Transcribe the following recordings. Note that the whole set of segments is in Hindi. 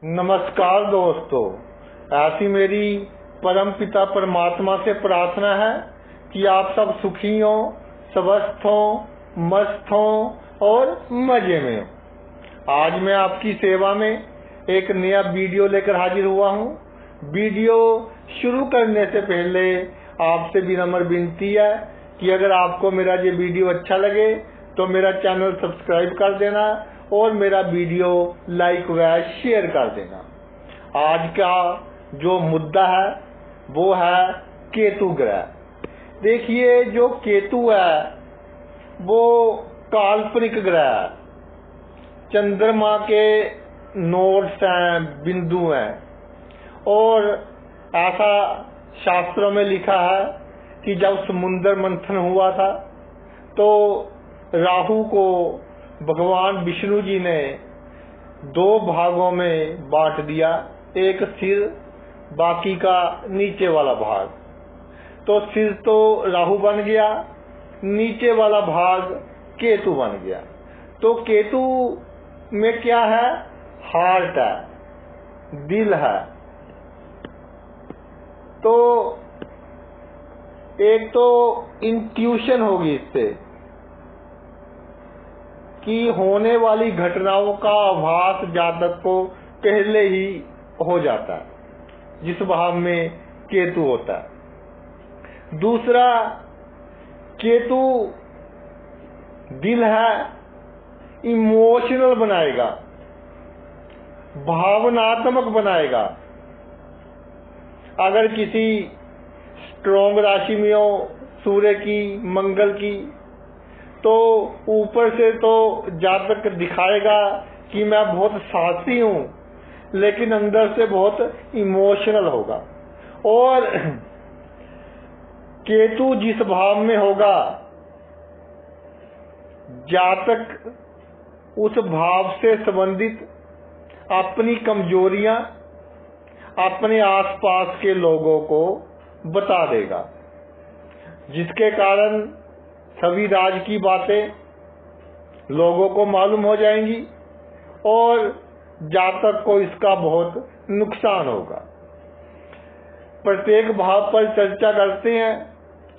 नमस्कार दोस्तों, ऐसी मेरी परम पिता परमात्मा से प्रार्थना है कि आप सब सुखी हो, स्वस्थ हो, मस्त हो और मजे में हो। आज मैं आपकी सेवा में एक नया वीडियो लेकर हाजिर हुआ हूँ। वीडियो शुरू करने से पहले आपसे विनम्र विनती है कि अगर आपको मेरा ये वीडियो अच्छा लगे तो मेरा चैनल सब्सक्राइब कर देना और मेरा वीडियो लाइक व शेयर कर देना। आज का जो मुद्दा है वो है केतु ग्रह। देखिए, जो केतु है वो काल्पनिक ग्रह है, चंद्रमा के नोड्स हैं, बिंदु हैं। और ऐसा शास्त्रों में लिखा है कि जब समुद्र मंथन हुआ था तो राहु को भगवान विष्णु जी ने दो भागों में बांट दिया, एक सिर, बाकी का नीचे वाला भाग। तो सिर तो राहु बन गया, नीचे वाला भाग केतु बन गया। तो केतु में क्या है? हार्ट है, दिल है। तो एक तो इंट्यूशन होगी इससे कि होने वाली घटनाओं का आभास जातक को पहले ही हो जाता है जिस भाव में केतु होता है। दूसरा, केतु दिल है, इमोशनल बनाएगा, भावनात्मक बनाएगा। अगर किसी स्ट्रॉन्ग राशि में हो, सूर्य की, मंगल की, तो ऊपर से तो जातक दिखाएगा कि मैं बहुत साहसी हूं, लेकिन अंदर से बहुत इमोशनल होगा। और केतु जिस भाव में होगा, जातक उस भाव से संबंधित अपनी कमजोरियां अपने आसपास के लोगों को बता देगा, जिसके कारण सभी राज की बातें लोगों को मालूम हो जाएंगी और जातक को इसका बहुत नुकसान होगा। प्रत्येक भाव पर चर्चा करते हैं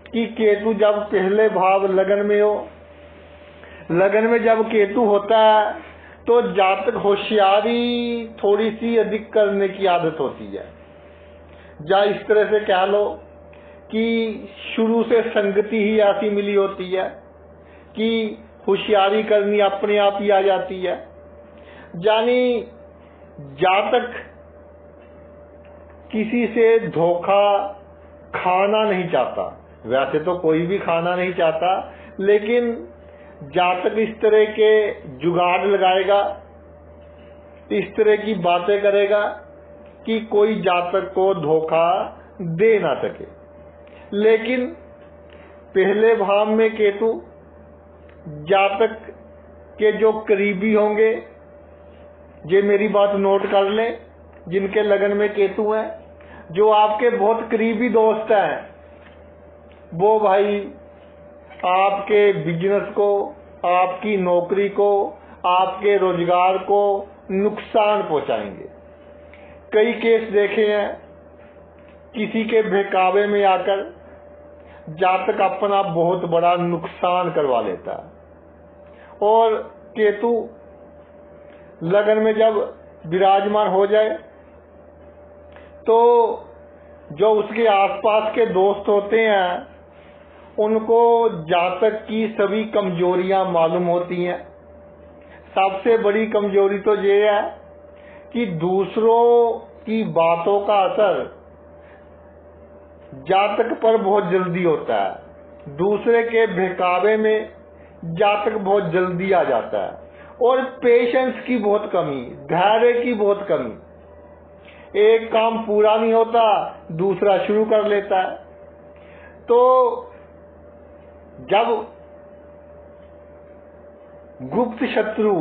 कि केतु जब पहले भाव लगन में हो, लगन में जब केतु होता है तो जातक होशियारी थोड़ी सी अधिक करने की आदत होती है। या इस तरह से कह लो कि शुरू से संगति ही ऐसी मिली होती है कि होशियारी करनी अपने आप ही आ जाती है। यानी जातक किसी से धोखा खाना नहीं चाहता। वैसे तो कोई भी खाना नहीं चाहता, लेकिन जातक इस तरह के जुगाड़ लगाएगा, इस तरह की बातें करेगा कि कोई जातक को धोखा दे ना सके। लेकिन पहले भाव में केतु जातक के जो करीबी होंगे, ये मेरी बात नोट कर लें, जिनके लगन में केतु है, जो आपके बहुत करीबी दोस्त हैं, वो भाई आपके बिजनेस को, आपकी नौकरी को, आपके रोजगार को नुकसान पहुंचाएंगे। कई केस देखे हैं, किसी के बहकावे में आकर जातक अपना बहुत बड़ा नुकसान करवा लेता है। और केतु लगन में जब विराजमान हो जाए तो जो उसके आसपास के दोस्त होते हैं उनको जातक की सभी कमजोरियां मालूम होती हैं। सबसे बड़ी कमजोरी तो ये है कि दूसरों की बातों का असर जातक पर बहुत जल्दी होता है। दूसरे के बहकावे में जातक बहुत जल्दी आ जाता है। और पेशेंस की बहुत कमी, धैर्य की बहुत कमी। एक काम पूरा नहीं होता, दूसरा शुरू कर लेता है। तो जब गुप्त शत्रु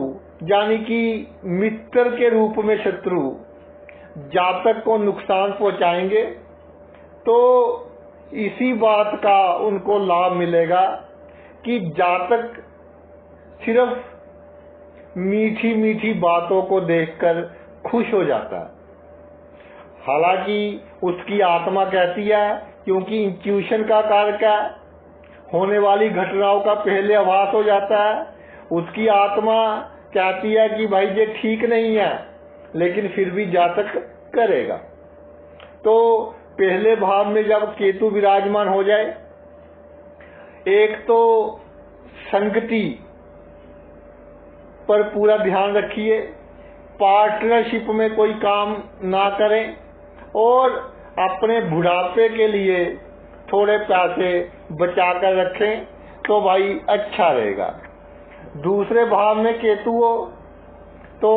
यानी कि मित्र के रूप में शत्रु जातक को नुकसान पहुंचाएंगे तो इसी बात का उनको लाभ मिलेगा कि जातक सिर्फ मीठी मीठी बातों को देखकर खुश हो जाता है। हालांकि उसकी आत्मा कहती है, क्योंकि इंट्यूशन का कारक है, होने वाली घटनाओं का पहले आभास हो जाता है, उसकी आत्मा कहती है कि भाई ये ठीक नहीं है, लेकिन फिर भी जातक करेगा। तो पहले भाव में जब केतु विराजमान हो जाए, एक तो संगति पर पूरा ध्यान रखिए, पार्टनरशिप में कोई काम ना करें और अपने बुढ़ापे के लिए थोड़े पैसे बचा कर रखें तो भाई अच्छा रहेगा। दूसरे भाव में केतु हो तो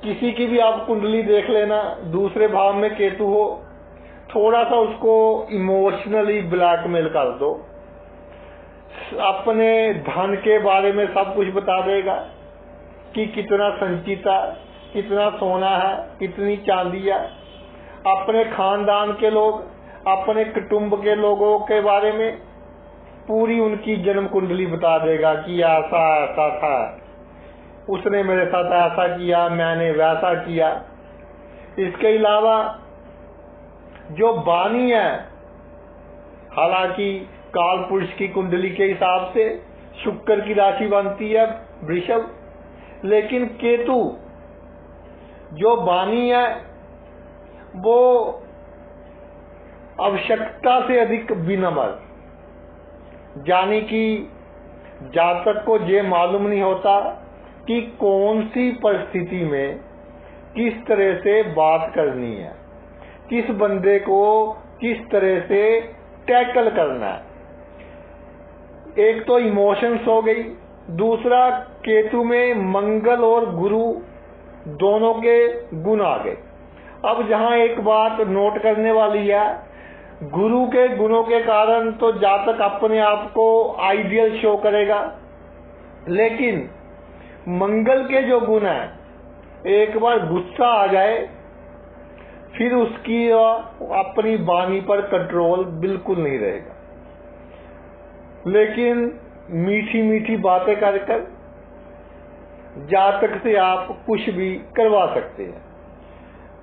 किसी की भी आप कुंडली देख लेना, दूसरे भाव में केतु हो, थोड़ा सा उसको इमोशनली ब्लैकमेल कर दो, अपने धन के बारे में सब कुछ बता देगा कि कितना संचिता, कितना सोना है, कितनी चांदी है। अपने खानदान के लोग, अपने कुटुंब के लोगों के बारे में पूरी उनकी जन्म कुंडली बता देगा कि ऐसा ऐसा था, उसने मेरे साथ ऐसा किया, मैंने वैसा किया। इसके अलावा जो वाणी है, हालांकि काल पुरुष की कुंडली के हिसाब से शुक्र की राशि बनती है वृषभ, लेकिन केतु जो वाणी है वो आवश्यकता से अधिक विनम्र, यानी कि जातक को ये मालूम नहीं होता कि कौन सी परिस्थिति में किस तरह से बात करनी है, किस बंदे को किस तरह से टैकल करना है। एक तो इमोशंस हो गई, दूसरा केतु में मंगल और गुरु दोनों के गुण आ गए। अब जहां एक बात नोट करने वाली है, गुरु के गुणों के कारण तो जातक अपने आप को आइडियल शो करेगा, लेकिन मंगल के जो गुण है, एक बार गुस्सा आ जाए फिर उसकी अपनी वाणी पर कंट्रोल बिल्कुल नहीं रहेगा। लेकिन मीठी मीठी बातें कर जातक से आप कुछ भी करवा सकते हैं।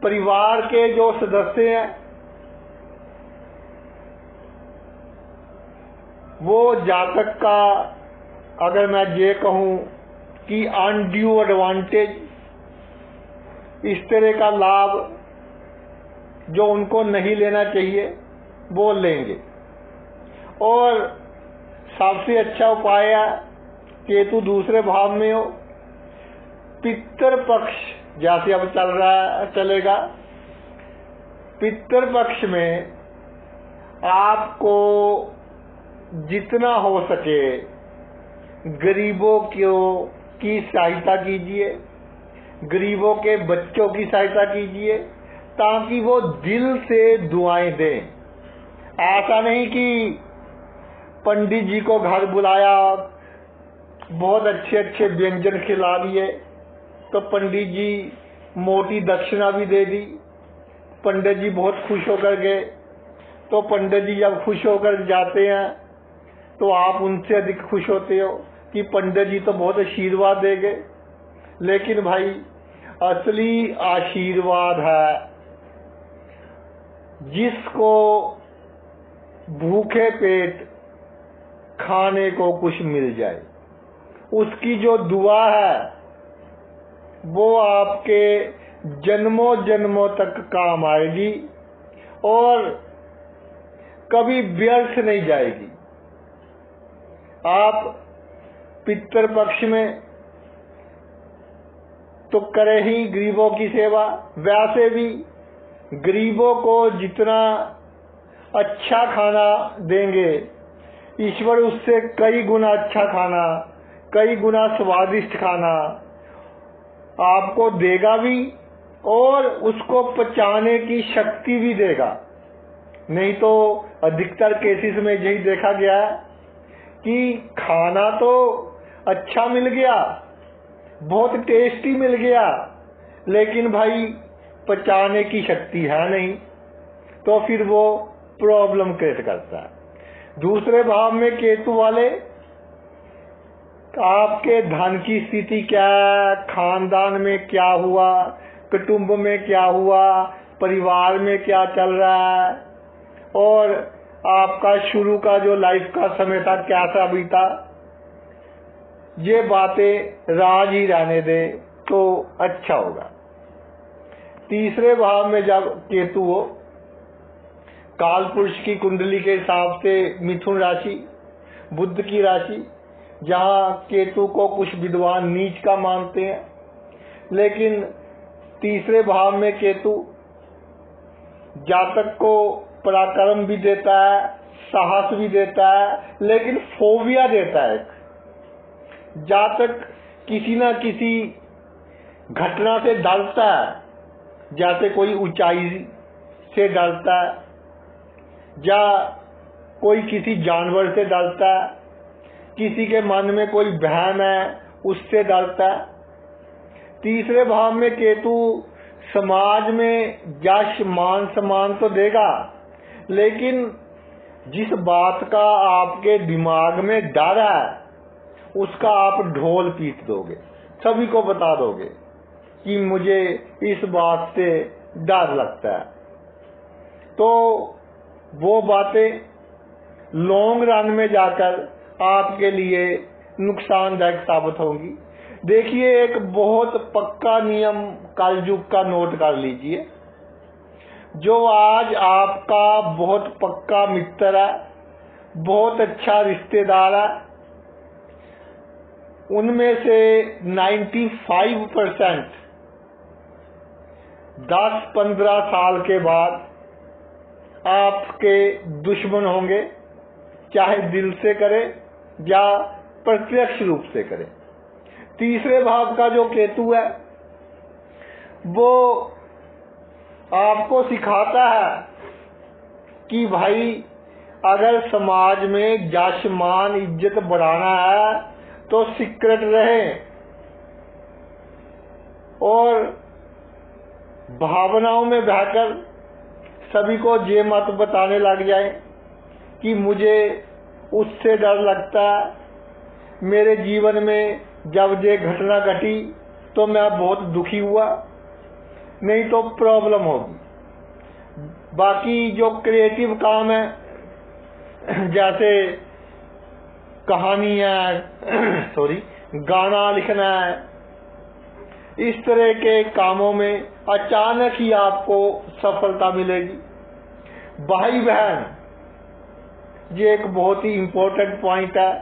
परिवार के जो सदस्य हैं वो जातक का, अगर मैं ये कहूं कि अनड्यू एडवांटेज, इस तरह का लाभ जो उनको नहीं लेना चाहिए वो लेंगे। और सबसे अच्छा उपाय है, केतु दूसरे भाव में हो, पितृ पक्ष जैसे अब चलेगा, पितृ पक्ष में आपको जितना हो सके गरीबों की सहायता कीजिए, गरीबों के बच्चों की सहायता कीजिए, ताकि वो दिल से दुआएं दें। ऐसा नहीं कि पंडित जी को घर बुलाया, बहुत अच्छे अच्छे व्यंजन खिला दिए तो पंडित जी मोटी दक्षिणा भी दे दी, पंडित जी बहुत खुश होकर गए। तो पंडित जी जब खुश होकर जाते हैं तो आप उनसे अधिक खुश होते हो कि पंडित जी तो बहुत आशीर्वाद देंगे। लेकिन भाई असली आशीर्वाद है जिसको भूखे पेट खाने को कुछ मिल जाए, उसकी जो दुआ है वो आपके जन्मों जन्मों तक काम आएगी और कभी व्यर्थ नहीं जाएगी। आप पितृ पक्ष में तो करें ही गरीबों की सेवा, वैसे भी गरीबों को जितना अच्छा खाना देंगे, ईश्वर उससे कई गुना अच्छा खाना, कई गुना स्वादिष्ट खाना आपको देगा भी और उसको पचाने की शक्ति भी देगा। नहीं तो अधिकतर केसेस में यही देखा गया है कि खाना तो अच्छा मिल गया, बहुत टेस्टी मिल गया, लेकिन भाई पचाने की शक्ति है नहीं, तो फिर वो प्रॉब्लम क्रिएट करता है। दूसरे भाव में केतु वाले, आपके धन की स्थिति क्या है, खानदान में क्या हुआ, कुटुंब में क्या हुआ, परिवार में क्या चल रहा है, और आपका शुरू का जो लाइफ का समय था कैसा बीता, ये बातें राज ही रहने दे तो अच्छा होगा। तीसरे भाव में जब केतु हो, काल पुरुष की कुंडली के हिसाब से मिथुन राशि, बुध की राशि, जहाँ केतु को कुछ विद्वान नीच का मानते हैं, लेकिन तीसरे भाव में केतु जातक को पराक्रम भी देता है, साहस भी देता है, लेकिन फोबिया देता है। जातक किसी न किसी घटना से डरता है, जैसे कोई ऊंचाई से डरता है, या कोई किसी जानवर से डरता है, किसी के मन में कोई बहम है उससे डरता है। तीसरे भाव में केतु समाज में यश मान सम्मान तो देगा, लेकिन जिस बात का आपके दिमाग में डर है उसका आप ढोल पीट दोगे, सभी को बता दोगे कि मुझे इस बात से डर लगता है। तो वो बातें लॉन्ग रन में जाकर आपके लिए नुकसानदायक साबित होंगी। देखिए, एक बहुत पक्का नियम कलयुग का नोट कर लीजिए। जो आज आपका बहुत पक्का मित्र है, बहुत अच्छा रिश्तेदार है, उनमें से 95% 10-15 साल के बाद आपके दुश्मन होंगे, चाहे दिल से करे या प्रत्यक्ष रूप से करे। तीसरे भाव का जो केतु है वो आपको सिखाता है कि भाई अगर समाज में यश मान इज्जत बढ़ाना है तो सीक्रेट रहे, और भावनाओं में बहकर सभी को ये मत बताने लग जाए कि मुझे उससे डर लगता है, मेरे जीवन में जब ये घटना घटी तो मैं बहुत दुखी हुआ, नहीं तो प्रॉब्लम होगी। बाकी जो क्रिएटिव काम है, जैसे कहानी है गाना लिखना है, इस तरह के कामों में अचानक ही आपको सफलता मिलेगी। भाई बहन, ये एक बहुत ही इम्पोर्टेंट पॉइंट है।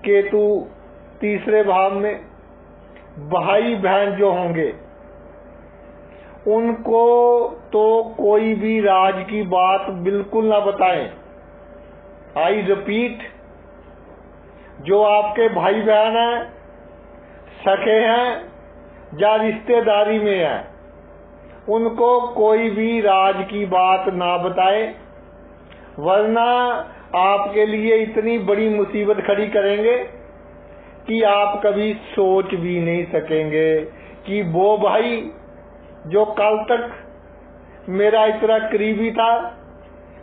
केतु तीसरे भाव में, भाई बहन जो होंगे उनको तो कोई भी राज की बात बिल्कुल ना बताएं। आई रिपीट, जो आपके भाई बहन हैं, सखे हैं या रिश्तेदारी में हैं, उनको कोई भी राज की बात ना बताएं, वरना आपके लिए इतनी बड़ी मुसीबत खड़ी करेंगे कि आप कभी सोच भी नहीं सकेंगे कि वो भाई जो कल तक मेरा इतना करीबी था,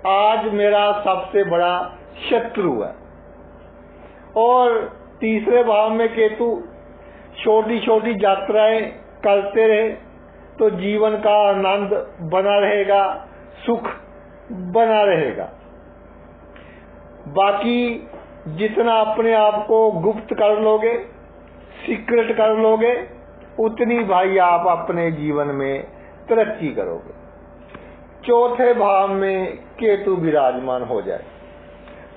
आज मेरा सबसे बड़ा शत्रु है। और तीसरे भाव में केतु छोटी छोटी यात्राएं करते रहे तो जीवन का आनंद बना रहेगा, सुख बना रहेगा। बाकी जितना अपने आप को गुप्त कर लोगे, सीक्रेट कर लोगे, उतनी भाई आप अपने जीवन में तरक्की करोगे। चौथे भाव में केतु विराजमान हो जाए,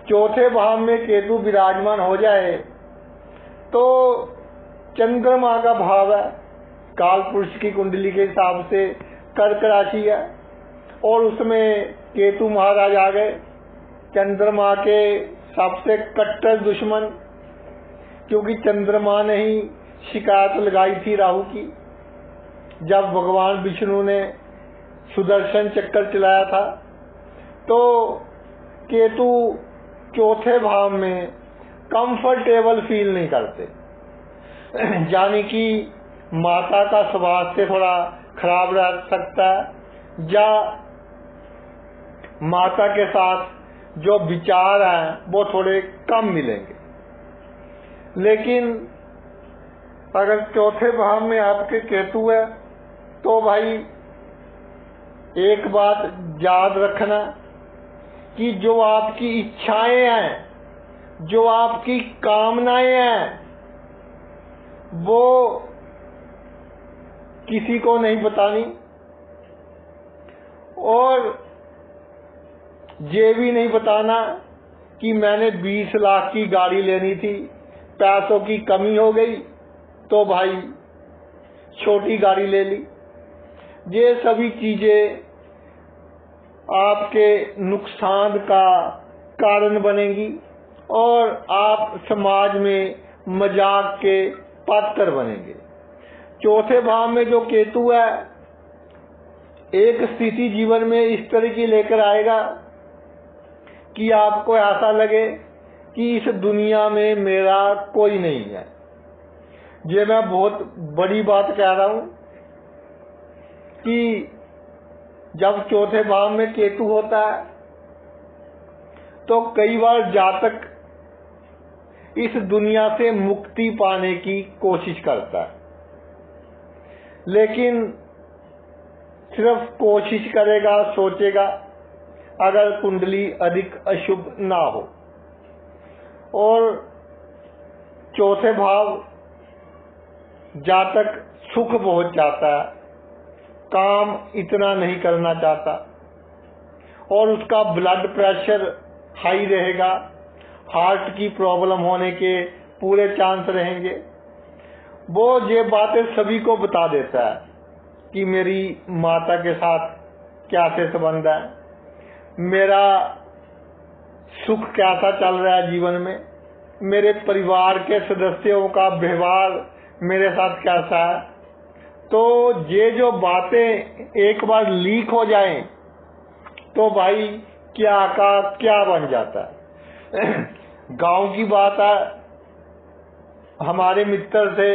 चौथे भाव में केतु विराजमान हो जाए तो चंद्रमा का भाव है, काल पुरुष की कुंडली के हिसाब से कर्क राशि है, और उसमें केतु महाराज आ गए, चंद्रमा के सबसे कट्टर दुश्मन। क्योंकि चंद्रमा ने ही शिकायत लगाई थी राहु की, जब भगवान विष्णु ने सुदर्शन चक्कर चलाया था। तो केतु चौथे भाव में कंफर्टेबल फील नहीं करते, यानी कि माता का स्वास्थ्य थोड़ा खराब रह सकता है, या माता के साथ जो विचार हैं वो थोड़े कम मिलेंगे। लेकिन अगर चौथे भाव में आपके केतु है तो भाई एक बात याद रखना कि जो आपकी इच्छाएं हैं, जो आपकी कामनाएं हैं, वो किसी को नहीं बतानी, और ये भी नहीं बताना कि मैंने 20 लाख की गाड़ी लेनी थी, पैसों की कमी हो गई तो भाई छोटी गाड़ी ले ली। ये सभी चीजें आपके नुकसान का कारण बनेंगी और आप समाज में मजाक के पात्र बनेंगे। चौथे भाव में जो केतु है, एक स्थिति जीवन में इस तरह की लेकर आएगा कि आपको ऐसा लगे कि इस दुनिया में मेरा कोई नहीं है। ये मैं बहुत बड़ी बात कह रहा हूं कि जब चौथे भाव में केतु होता है तो कई बार जातक इस दुनिया से मुक्ति पाने की कोशिश करता है, लेकिन सिर्फ कोशिश करेगा, सोचेगा, अगर कुंडली अधिक अशुभ ना हो। और चौथे भाव जातक सुख बहुत चाहता है, काम इतना नहीं करना चाहता, और उसका ब्लड प्रेशर हाई रहेगा, हार्ट की प्रॉब्लम होने के पूरे चांस रहेंगे। वो ये बातें सभी को बता देता है कि मेरी माता के साथ क्या से संबंध है, मेरा सुख कैसा चल रहा है जीवन में, मेरे परिवार के सदस्यों का व्यवहार मेरे साथ कैसा है। तो ये जो बातें एक बार लीक हो जाएं तो भाई क्या का क्या बन जाता है। गांव की बात है, हमारे मित्र थे,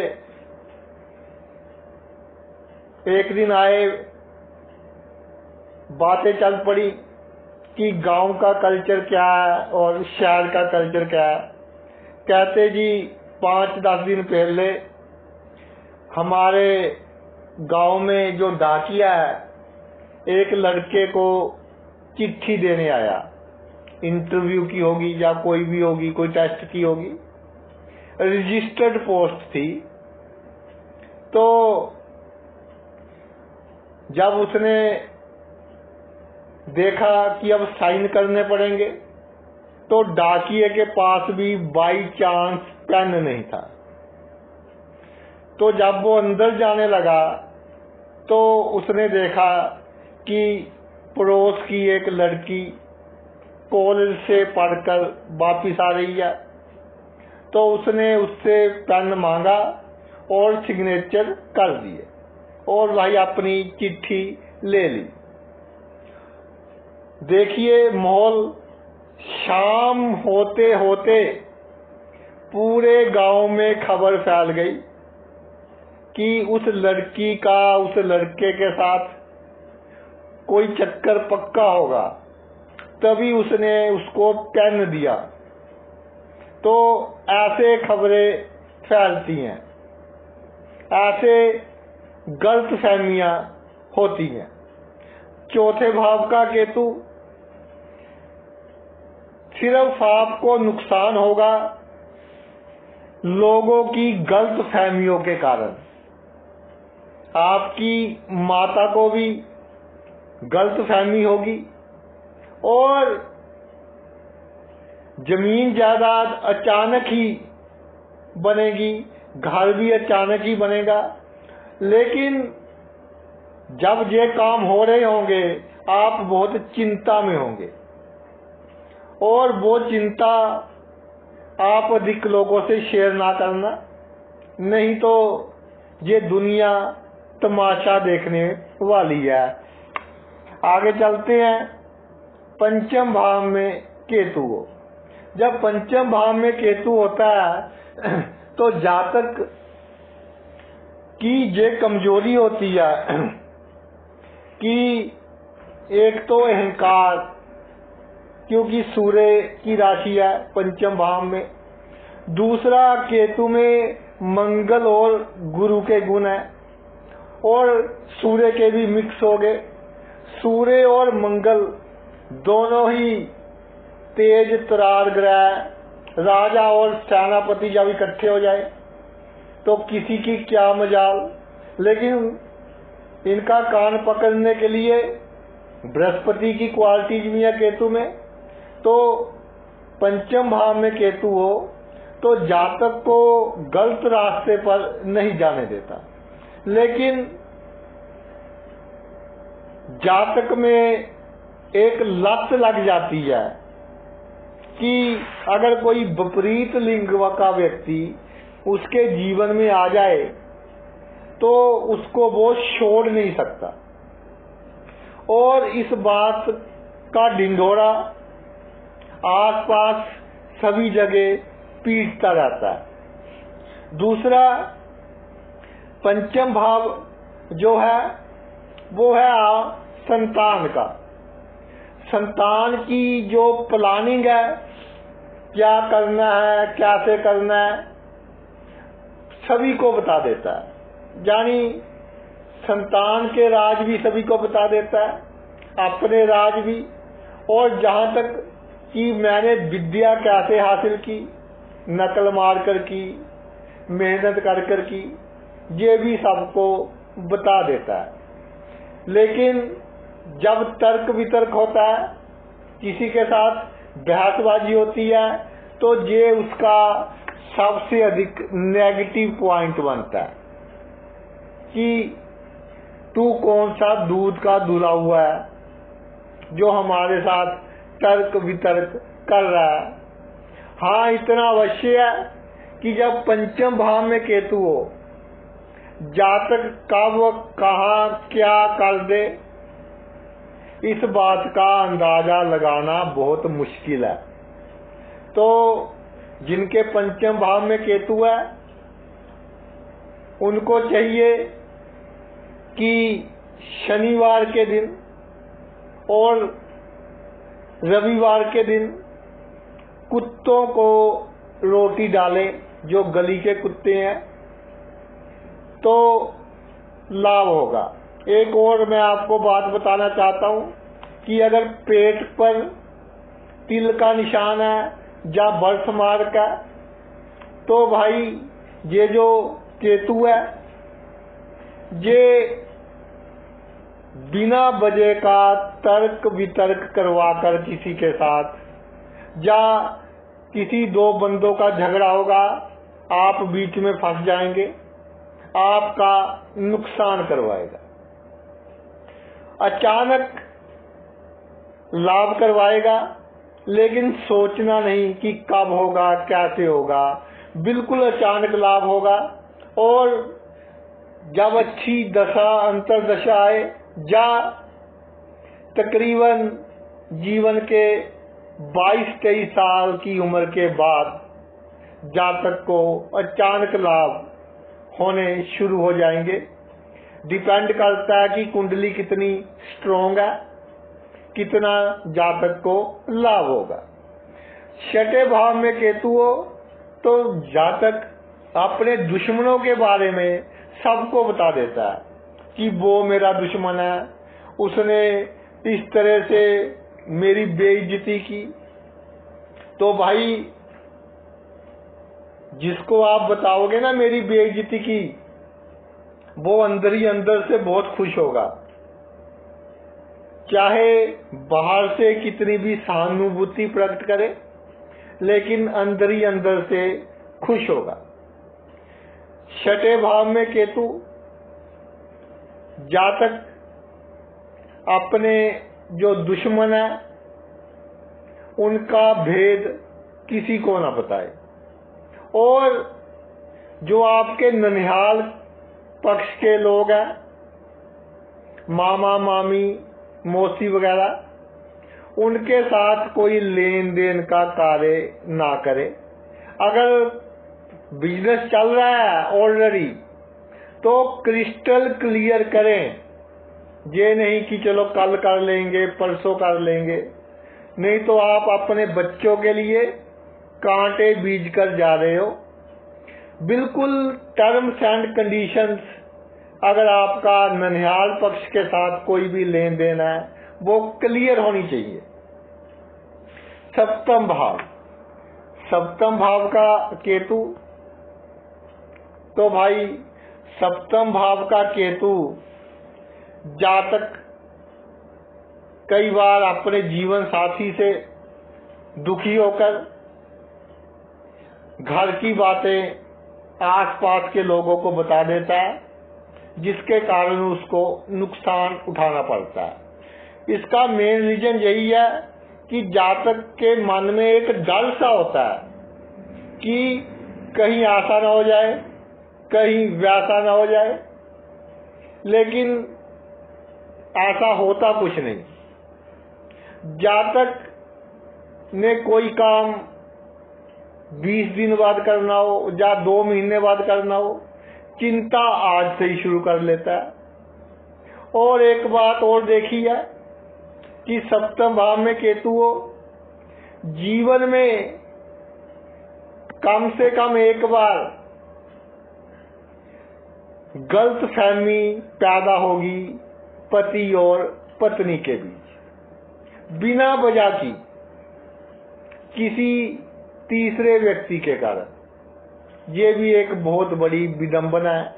एक दिन आए, बातें चल पड़ी कि गांव का कल्चर क्या है और शहर का कल्चर क्या है। कहते जी 5-10 दिन पहले हमारे गांव में जो डाकिया है, एक लड़के को चिट्ठी देने आया, इंटरव्यू की होगी या कोई भी होगी, कोई टेस्ट की होगी, रजिस्टर्ड पोस्ट थी। तो जब उसने देखा कि अब साइन करने पड़ेंगे तो डाकिए के पास भी बाई चांस पेन नहीं था। तो जब वो अंदर जाने लगा तो उसने देखा कि पड़ोस की एक लड़की कॉलेज से पढ़कर वापिस आ रही है। तो उसने उससे पेन मांगा और सिग्नेचर कर दिए और भाई अपनी चिट्ठी ले ली। देखिए माहौल शाम होते होते पूरे गांव में खबर फैल गई कि उस लड़की का उस लड़के के साथ कोई चक्कर पक्का होगा, तभी उसने उसको पेन दिया। तो ऐसे खबरें फैलती हैं, ऐसे गलत फहमियां होती हैं। चौथे भाव का केतु सिर्फ आपको नुकसान होगा लोगों की गलत फहमियों के कारण। आपकी माता को भी गलत फहमी होगी और जमीन जायदाद अचानक ही बनेगी, घर भी अचानक ही बनेगा। लेकिन जब ये काम हो रहे होंगे आप बहुत चिंता में होंगे और वो चिंता आप अधिक लोगों से शेयर ना करना, नहीं तो ये दुनिया तमाशा देखने वाली है। आगे चलते हैं। पंचम भाव में केतु हो, जब पंचम भाव में केतु होता है तो जातक की ये कमजोरी होती है कि एक तो अहंकार, क्योंकि सूर्य की राशि है पंचम भाव में, दूसरा केतु में मंगल और गुरु के गुण है, और सूर्य के भी मिक्स हो गए। सूर्य और मंगल दोनों ही तेज तरार ग्रह राजा और सेनापति जब इकट्ठे हो जाए तो किसी की क्या मजाल। लेकिन इनका कान पकड़ने के लिए बृहस्पति की क्वालिटीज भी है केतु में। तो पंचम भाव में केतु हो तो जातक को गलत रास्ते पर नहीं जाने देता, लेकिन जातक में एक लत लग जाती है कि अगर कोई विपरीत लिंग का व्यक्ति उसके जीवन में आ जाए तो उसको वो छोड़ नहीं सकता, और इस बात का ढिंढोरा आसपास सभी जगह पीटता रहता है। दूसरा, पंचम भाव जो है वो है संतान का। संतान की जो प्लानिंग है, क्या करना है, कैसे करना है, सभी को बता देता है। यानी संतान के राज भी सभी को बता देता है, अपने राज भी, और जहाँ तक कि मैंने विद्या कैसे हासिल की, नकल मार कर की, मेहनत कर कर की, ये भी सबको बता देता है। लेकिन जब तर्क वितर्क होता है, किसी के साथ बहसबाजी होती है, तो ये उसका सबसे अधिक नेगेटिव पॉइंट बनता है कि तू कौन सा दूध का धुला हुआ है जो हमारे साथ तर्क वितर्क कर रहा है। हाँ, इतना अवश्य है कि जब पंचम भाव में केतु हो, जातक कब कहाँ क्या कर दे इस बात का अंदाजा लगाना बहुत मुश्किल है। तो जिनके पंचम भाव में केतु है उनको चाहिए कि शनिवार के दिन और रविवार के दिन कुत्तों को रोटी डालें, जो गली के कुत्ते हैं, तो लाभ होगा। एक और मैं आपको बात बताना चाहता हूं कि अगर पेट पर तिल का निशान है या बर्थ मार्क है, तो भाई ये जो केतु है ये बिना वजह का तर्क वितर्क करवाकर किसी के साथ, या किसी दो बंदों का झगड़ा होगा, आप बीच में फंस जाएंगे, आपका नुकसान करवाएगा। अचानक लाभ करवाएगा, लेकिन सोचना नहीं कि कब होगा, कैसे होगा, बिल्कुल अचानक लाभ होगा। और जब अच्छी दशा अंतर्दशा आए, या तकरीबन जीवन के 22-23 साल की उम्र के बाद जातक को अचानक लाभ होने शुरू हो जाएंगे। डिपेंड करता है कि कुंडली कितनी स्ट्रोंग है, कितना जातक को लाभ होगा। छठे भाव में केतु हो तो जातक अपने दुश्मनों के बारे में सबको बता देता है कि वो मेरा दुश्मन है, उसने इस तरह से मेरी बेइज्जती की। तो भाई जिसको आप बताओगे ना मेरी बेइज्जती की, वो अंदर ही अंदर से बहुत खुश होगा, चाहे बाहर से कितनी भी सहानुभूति प्रकट करे, लेकिन अंदर ही अंदर से खुश होगा। छठे भाव में केतु, जातक अपने जो दुश्मन है उनका भेद किसी को ना बताए, और जो आपके ननिहाल पक्ष के लोग हैं, मामा मामी मौसी वगैरह, उनके साथ कोई लेन देन का कार्य ना करे। अगर बिजनेस चल रहा है ऑलरेडी तो क्रिस्टल क्लियर करें, ये नहीं कि चलो कल कर लेंगे, परसों कर लेंगे, नहीं तो आप अपने बच्चों के लिए कांटे बीज कर जा रहे हो। बिल्कुल टर्म्स एंड कंडीशंस अगर आपका ननिहाल पक्ष के साथ कोई भी लेन देन है वो क्लियर होनी चाहिए। सप्तम भाव का केतु, तो भाई सप्तम भाव का केतु जातक कई बार अपने जीवन साथी से दुखी होकर घर की बातें आसपास के लोगों को बता देता है, जिसके कारण उसको नुकसान उठाना पड़ता है। इसका मेन रीजन यही है कि जातक के मन में एक डर सा होता है कि कहीं ऐसा ना हो जाए, कहीं वैसा ना हो जाए, लेकिन ऐसा होता कुछ नहीं। जातक ने कोई काम 20 दिन बाद करना हो या 2 महीने बाद करना हो, चिंता आज से ही शुरू कर लेता है। और एक बात और देखी है कि सप्तम भाव में केतु हो, जीवन में कम से कम एक बार गलत फहमी पैदा होगी पति और पत्नी के बीच, बिना वजह की किसी तीसरे व्यक्ति के कारण। ये भी एक बहुत बड़ी विडंबना है।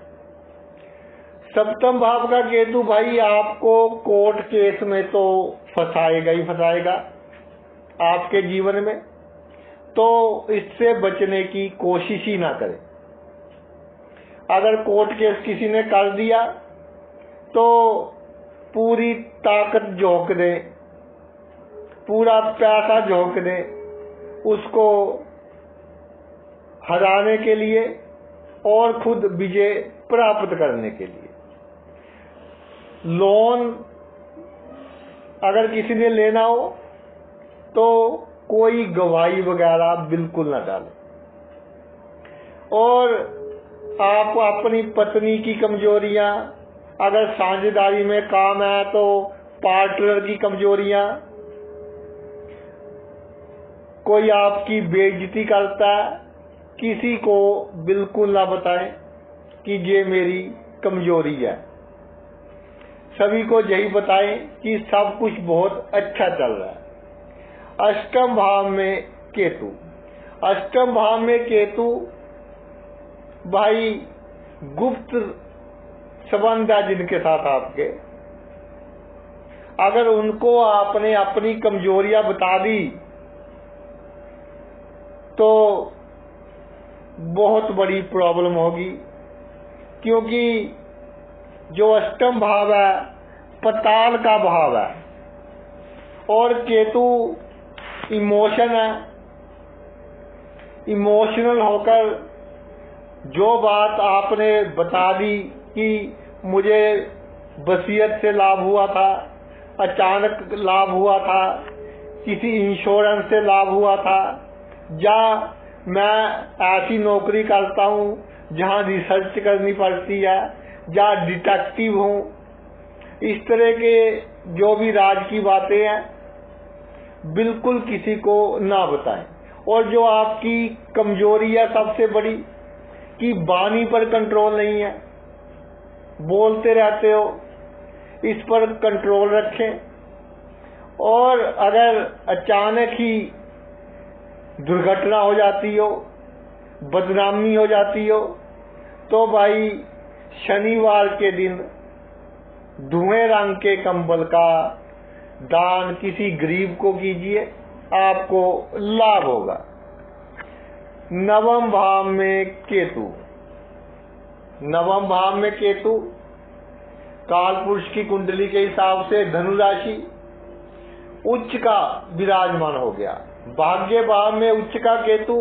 सप्तम भाव का केतु भाई आपको कोर्ट केस में तो फंसाएगा ही फंसाएगा आपके जीवन में, तो इससे बचने की कोशिश ही ना करें। अगर कोर्ट केस किसी ने कर दिया तो पूरी ताकत झोंक दे, पूरा पैसा झोंक दे उसको हराने के लिए और खुद विजय प्राप्त करने के लिए। लोन अगर किसी ने लेना हो तो कोई गवाही वगैरह बिल्कुल ना डाले। और आप अपनी पत्नी की कमजोरियां, अगर साझेदारी में काम है तो पार्टनर की कमजोरियां, कोई आपकी बेइज्जती करता है, किसी को बिल्कुल ना बताएं कि ये मेरी कमजोरी है। सभी को यही बताएं कि सब कुछ बहुत अच्छा चल रहा है। अष्टम भाव में केतु, अष्टम भाव में केतु भाई गुप्त संबंध है जिनके साथ आपके, अगर उनको आपने अपनी कमजोरियां बता दी तो बहुत बड़ी प्रॉब्लम होगी, क्योंकि जो अष्टम भाव है पताल का भाव है और केतु इमोशन है। इमोशनल होकर जो बात आपने बता दी कि मुझे वसीयत से लाभ हुआ था, अचानक लाभ हुआ था, किसी इंश्योरेंस से लाभ हुआ था, या मैं ऐसी नौकरी करता हूँ जहाँ रिसर्च करनी पड़ती है, या डिटेक्टिव हूँ, इस तरह के जो भी राज की बातें हैं बिल्कुल किसी को ना बताएं। और जो आपकी कमजोरी है सबसे बड़ी कि वाणी पर कंट्रोल नहीं है, बोलते रहते हो, इस पर कंट्रोल रखें। और अगर अचानक ही दुर्घटना हो जाती हो, बदनामी हो जाती हो, तो भाई शनिवार के दिन धुएं रंग के कंबल का दान किसी गरीब को कीजिए, आपको लाभ होगा। नवम भाव में केतु, नवम भाव में केतु काल पुरुष की कुंडली के हिसाब से धनु राशि उच्च का विराजमान हो गया। भाग्य भाव में उच्च का केतु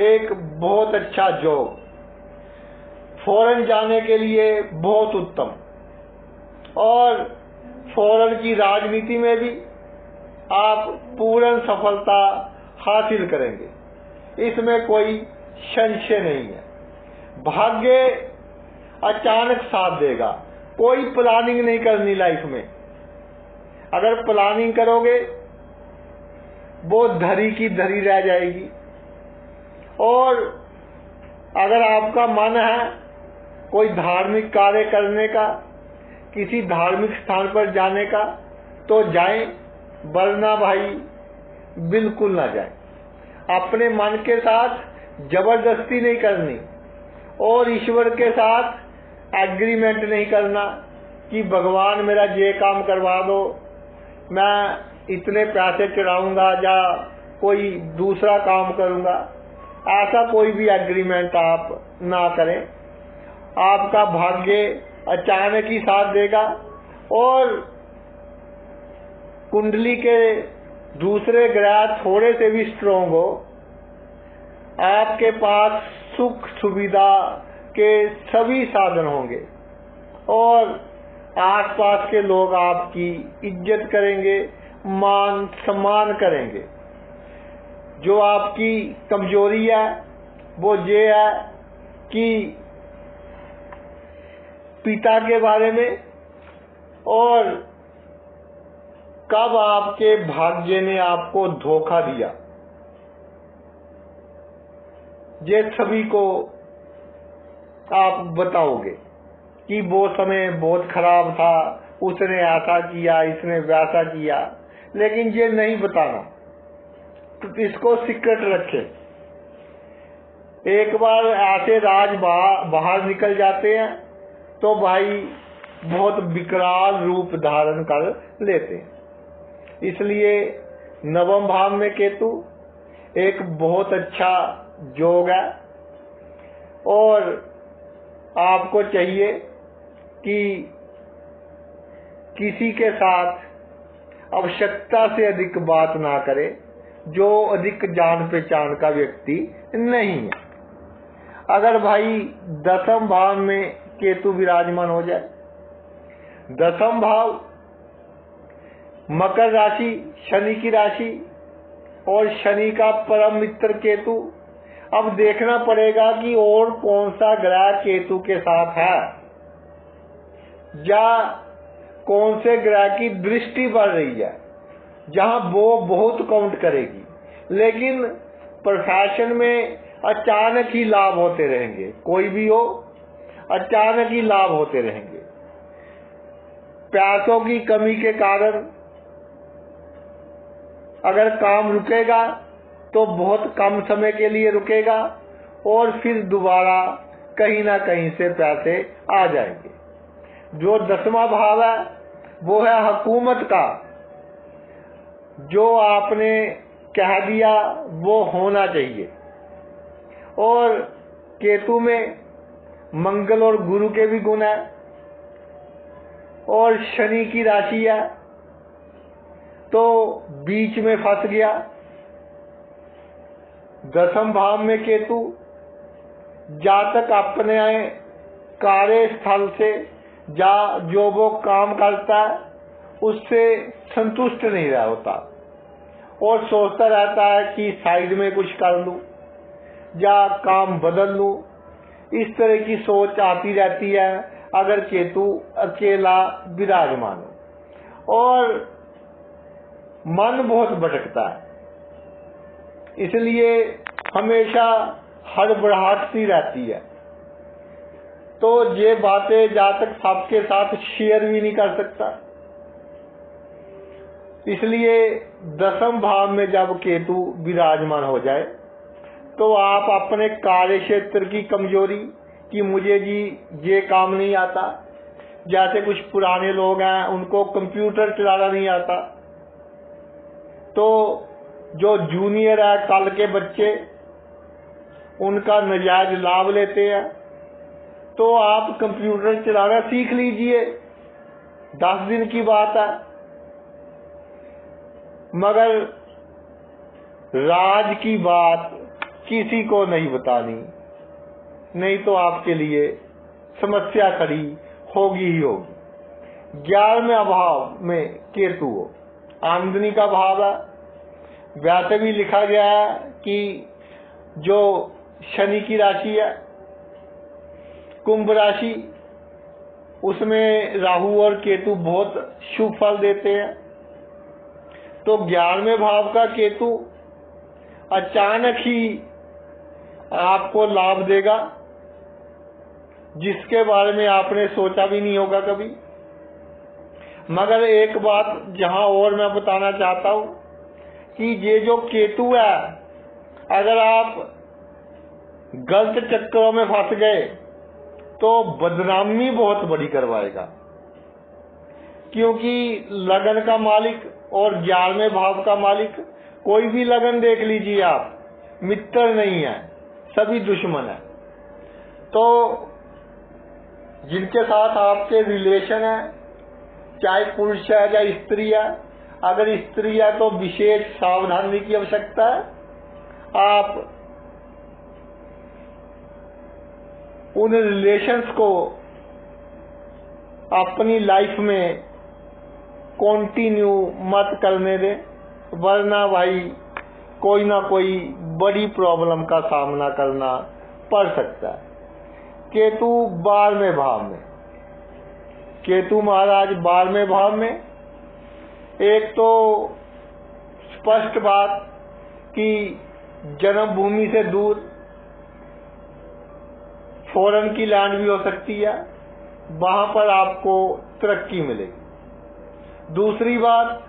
एक बहुत अच्छा योग, फॉरेन जाने के लिए बहुत उत्तम, और फॉरेन की राजनीति में भी आप पूर्ण सफलता हासिल करेंगे, इसमें कोई संशय नहीं है। भाग्य अचानक साथ देगा, कोई प्लानिंग नहीं करनी लाइफ में। अगर प्लानिंग करोगे वो धरी की धरी रह जाएगी। और अगर आपका मन है कोई धार्मिक कार्य करने का, किसी धार्मिक स्थान पर जाने का तो जाएं, वरना भाई बिल्कुल ना जाएं। अपने मन के साथ जबरदस्ती नहीं करनी और ईश्वर के साथ एग्रीमेंट नहीं करना कि भगवान मेरा ये काम करवा दो, मैं इतने पैसे चढ़ाऊंगा या कोई दूसरा काम करूंगा। ऐसा कोई भी एग्रीमेंट आप ना करें। आपका भाग्य अचानक ही साथ देगा और कुंडली के दूसरे ग्रह थोड़े से भी स्ट्रोंग हो, आपके पास सुख सुविधा के सभी साधन होंगे और आसपास के लोग आपकी इज्जत करेंगे, मान सम्मान करेंगे। जो आपकी कमजोरी है वो ये है कि पिता के बारे में और कब आपके भाग्य ने आपको धोखा दिया, ये सभी को आप बताओगे कि वो समय बहुत खराब था, उसने ऐसा किया, इसने वैसा किया, लेकिन ये नहीं बताना, तो इसको सीक्रेट रखें। एक बार ऐसे राज बाहर निकल जाते हैं तो भाई बहुत विकराल रूप धारण कर लेते हैं। इसलिए नवम भाव में केतु एक बहुत अच्छा योग है और आपको चाहिए कि किसी के साथ आवश्यकता से अधिक बात ना करें जो अधिक जान पहचान का व्यक्ति नहीं है। अगर भाई दसम भाव में केतु विराजमान हो जाए, दसम भाव मकर राशि, शनि की राशि और शनि का परम मित्र केतु, अब देखना पड़ेगा कि और कौन सा ग्रह केतु के साथ है या कौन से ग्रह की दृष्टि बढ़ रही है जहां वो बहुत काउंट करेगी। लेकिन प्रोफेशन में अचानक ही लाभ होते रहेंगे, कोई भी हो अचानक ही लाभ होते रहेंगे। पैसों की कमी के कारण अगर काम रुकेगा तो बहुत कम समय के लिए रुकेगा और फिर दोबारा कहीं ना कहीं से पैसे आ जाएंगे। जो दसवां भाव है वो है हुकूमत का, जो आपने कह दिया वो होना चाहिए। और केतु में मंगल और गुरु के भी गुण है और शनि की राशि है तो बीच में फंस गया। दसम भाव में केतु जातक अपने कार्य स्थल से जा जो वो काम करता है उससे संतुष्ट नहीं रहा होता और सोचता रहता है कि साइड में कुछ कर लूं या काम बदल लूं। इस तरह की सोच आती रहती है अगर केतु अकेला विराजमान हो और मन बहुत भटकता है, इसलिए हमेशा हड़बड़ाहट सी रहती है। तो ये बातें जातक सबके साथ शेयर भी नहीं कर सकता। इसलिए दसम भाव में जब केतु विराजमान हो जाए तो आप अपने कार्य क्षेत्र की कमजोरी कि मुझे जी ये काम नहीं आता, जैसे कुछ पुराने लोग हैं उनको कंप्यूटर चलाना नहीं आता, तो जो जूनियर है कल के बच्चे उनका नजायज लाभ लेते हैं, तो आप कंप्यूटर चलाना सीख लीजिए, 10 दिन की बात है। मगर राज की बात किसी को नहीं बतानी, नहीं तो आपके लिए समस्या खड़ी होगी ही होगी। 11वें भाव में केतु हो, आमदनी का भाव है। वैसे भी लिखा गया है कि जो शनि की राशि है कुंभ राशि, उसमें राहु और केतु बहुत शुभ फल देते हैं। तो 11वें भाव का केतु अचानक ही आपको लाभ देगा जिसके बारे में आपने सोचा भी नहीं होगा कभी। मगर एक बात जहां और मैं बताना चाहता हूं कि ये जो केतु है, अगर आप गलत चक्करों में फंस गए तो बदनामी बहुत बड़ी करवाएगा, क्योंकि लगन का मालिक और 11वें भाव का मालिक, कोई भी लगन देख लीजिए आप, मित्र नहीं है, सभी दुश्मन है। तो जिनके साथ आपके रिलेशन है, चाहे पुरुष है या स्त्री है, अगर स्त्री है तो विशेष सावधानी की आवश्यकता है। आप उन रिलेशंस को अपनी लाइफ में कंटिन्यू मत करने दें, वरना भाई कोई ना कोई बड़ी प्रॉब्लम का सामना करना पड़ सकता है। केतु 12वें भाव में, केतु महाराज 12वें भाव में, एक तो स्पष्ट बात कि जन्मभूमि से दूर फॉरेन की लैंड भी हो सकती है, वहां पर आपको तरक्की मिलेगी। दूसरी बात,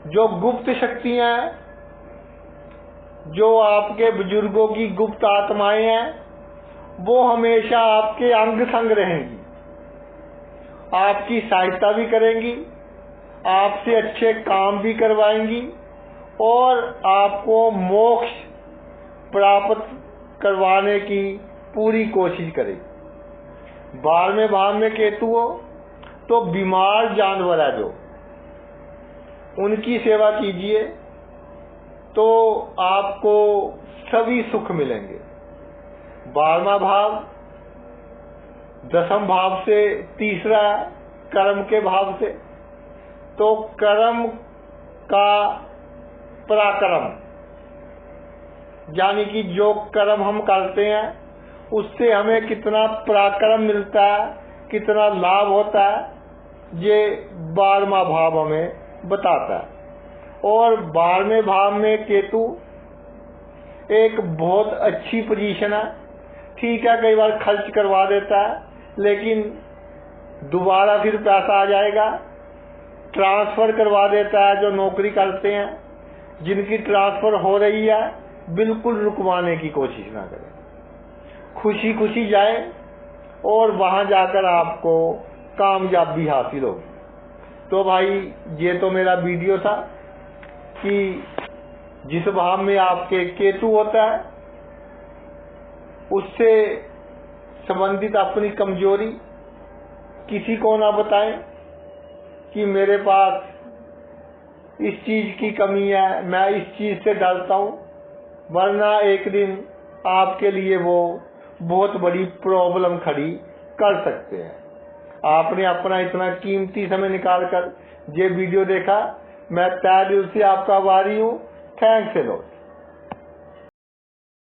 जो गुप्त शक्तियां हैं, जो आपके बुजुर्गों की गुप्त आत्माएं हैं, वो हमेशा आपके अंग संग रहेंगी, आपकी सहायता भी करेंगी, आपसे अच्छे काम भी करवाएंगी और आपको मोक्ष प्राप्त करवाने की पूरी कोशिश करेगी। 12वें भाव में केतु हो तो बीमार जानवर है जो, उनकी सेवा कीजिए तो आपको सभी सुख मिलेंगे। 12वां भाव 10वें भाव से तीसरा कर्म के भाव से, तो कर्म का पराक्रम, यानी कि जो कर्म हम करते हैं उससे हमें कितना पराक्रम मिलता है, कितना लाभ होता है, ये 12वां भाव हमें बताता है। और 12वें भाव में केतु एक बहुत अच्छी पोजीशन है। ठीक है, कई बार खर्च करवा देता है, लेकिन दोबारा फिर पैसा आ जाएगा। ट्रांसफर करवा देता है, जो नौकरी करते हैं, जिनकी ट्रांसफर हो रही है, बिल्कुल रुकवाने की कोशिश ना करें, खुशी खुशी जाए और वहां जाकर आपको कामयाबी हासिल होगी। तो भाई ये तो मेरा वीडियो था कि जिस भाव में आपके केतु होता है उससे संबंधित अपनी कमजोरी किसी को ना बताएं कि मेरे पास इस चीज की कमी है, मैं इस चीज से डरता हूं, वरना एक दिन आपके लिए वो बहुत बड़ी प्रॉब्लम खड़ी कर सकते हैं। आपने अपना इतना कीमती समय निकालकर ये वीडियो देखा, मैं तहे दिल से आपका आभारी हूं। Thanks a lot.